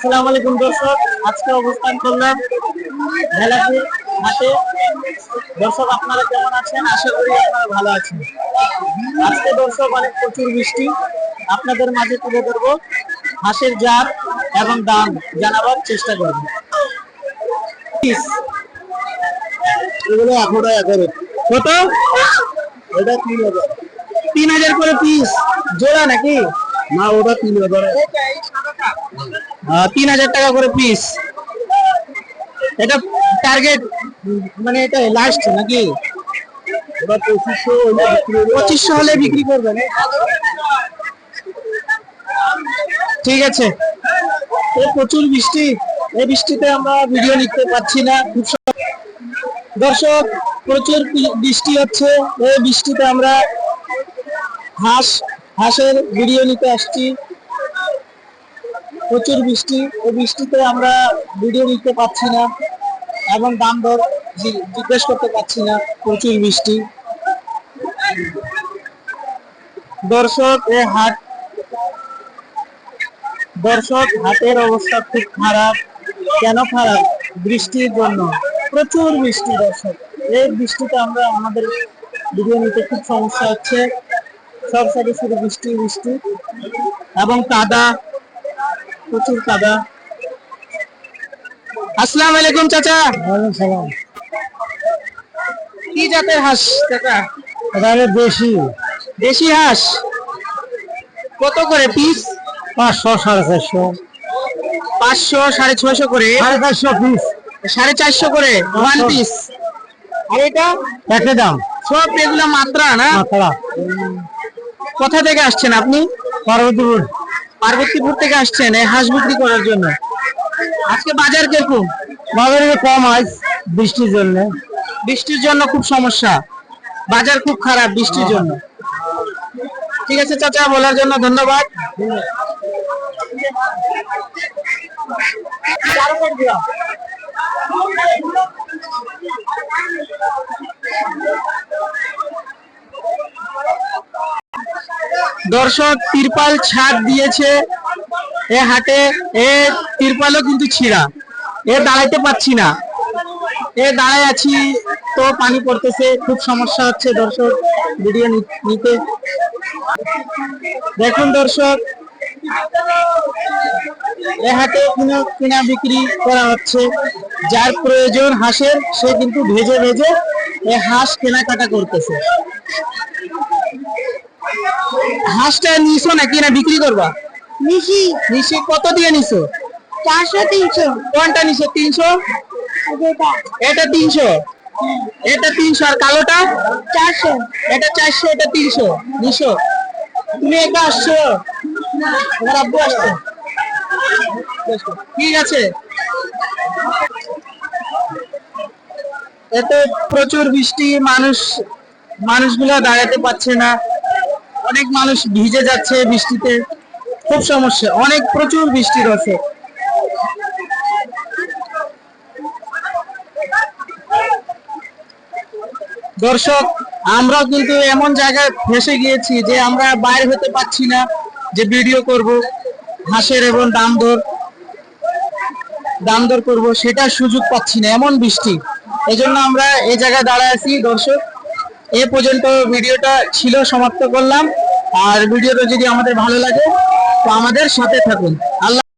আসসালামু আলাইকুম দর্শক, আজকে অবস্থান করলাম ভেলাপুর হাটে। দর্শক আপনারা কেমন আছেন? আশা করি আপনারা ভালো আছেন। আজকে দর্শক অনেক প্রচুর বৃষ্টি, আপনাদের মাঝে তুলে ধরবো হাঁসের জাত এবং দাম জানাবার চেষ্টা করব। এগুলো 100 টাকা করে। কত? এটা 3000। 3000 করে পিস জোড়া নাকি? না, ওটা 3000। 3000 টাকা করে পিস। এটা টার্গেট মানে এটা লাস্ট নাকি? ওটা 2500 হলে বিক্রি করবেন? ঠিক আছে। প্রচুর বৃষ্টি, এই বৃষ্টিতে আমরা ভিডিও নিতে পারছি না। দর্শক প্রচুর বৃষ্টি হচ্ছে, এই বৃষ্টিতে আমরা হাঁসের ভিডিও নিতে আসছি। প্রচুর বৃষ্টি, এই বৃষ্টিতে আমরা ভিডিও নিতে পারছি না এবং দাম দর জিজ্ঞেস করতে পারছি না, প্রচুর বৃষ্টি। দর্শক হাটের অবস্থা খুব খারাপ। কেন খারাপ? বৃষ্টির জন্য, প্রচুর বৃষ্টি। দর্শক এই বৃষ্টিতে আমরা আমাদের ভিডিও নিতে খুব সমস্যা হচ্ছে। সব সাইডে শুধু বৃষ্টি এবং কাদা, প্রচুর কাদা। আসসালামু আলাইকুম চাচা। ওয়ালাইকুম সালাম। কি জাতের হাঁস চাচা? এটা দেশি হাঁস। কত করে পিস? 500, 450, 500, 650 করে। 450 পিস। 450 করে ওয়ান পিস। আর এটা একই দাম। সব এগুলা মাত্রা না? মাত্রা। কোথা থেকে আসছেন আপনি? পার্বতীপুর থেকে আসছেন এই হাঁস বিক্রি করার জন্য। আজকে বাজার কিরকম? বাজারে কম আজ বৃষ্টির জন্য খুব সমস্যা, বাজার খুব খারাপ বৃষ্টির জন্য। ঠিক আছে চাচা, বলার জন্য ধন্যবাদ। দর্শক তিরপাল ছাদ দিয়েছে এ হাটে, এ তিরপালও কিন্তু ছিঁড়া, এ দাঁড়াইতে পারছি না, এ দাঁড়ায় আছি তো পানি পড়তেছে, খুব সমস্যা হচ্ছে দর্শক ভিডিও নিতে। দেখুন দর্শক, এ হাটে কিনা বিক্রি করা হচ্ছে। যার প্রয়োজন হাঁসের, সে কিন্তু ভেজে এ হাঁস কেনাকাটা করতেছে। হাঁসটা নিছো নাকি না বিক্রি করবা? নিশি। কত দিয়ে নিছো? 400, 300। কোনটা নিছো? 300। এটা 300, এটা 300। আর কালোটা 400। এটা 400, এটা 300 নিছো। তুমি একা আসছো? তোমার আব্বু আসছে? ঠিক আছে। এতে প্রচুর বৃষ্টি, মানুষগুলো দাঁড়াতে পারছে না, অনেক মানুষ ভিজে যাচ্ছে বৃষ্টিতে, খুব সমস্যা, অনেক প্রচুর বৃষ্টি রয়েছে। দর্শক আমরাও কিন্তু এমন জায়গায় ফেসে গিয়েছি যে আমরা বাইরে হতে পারছি না, যে ভিডিও করব হাঁসের এবং দাম দর করব, সেটা সুযোগ পাচ্ছি না, এমন বৃষ্টি। এজন্য আমরা এই জায়গায় দাঁড়ায় আছি। দর্শক এ পর্যন্ত ভিডিওটা ছিল, সমাপ্ত করলাম। আর ভিডিওটা যদি আমাদের ভালো লাগে তো আমাদের সাথে থাকুন। আল্লাহ।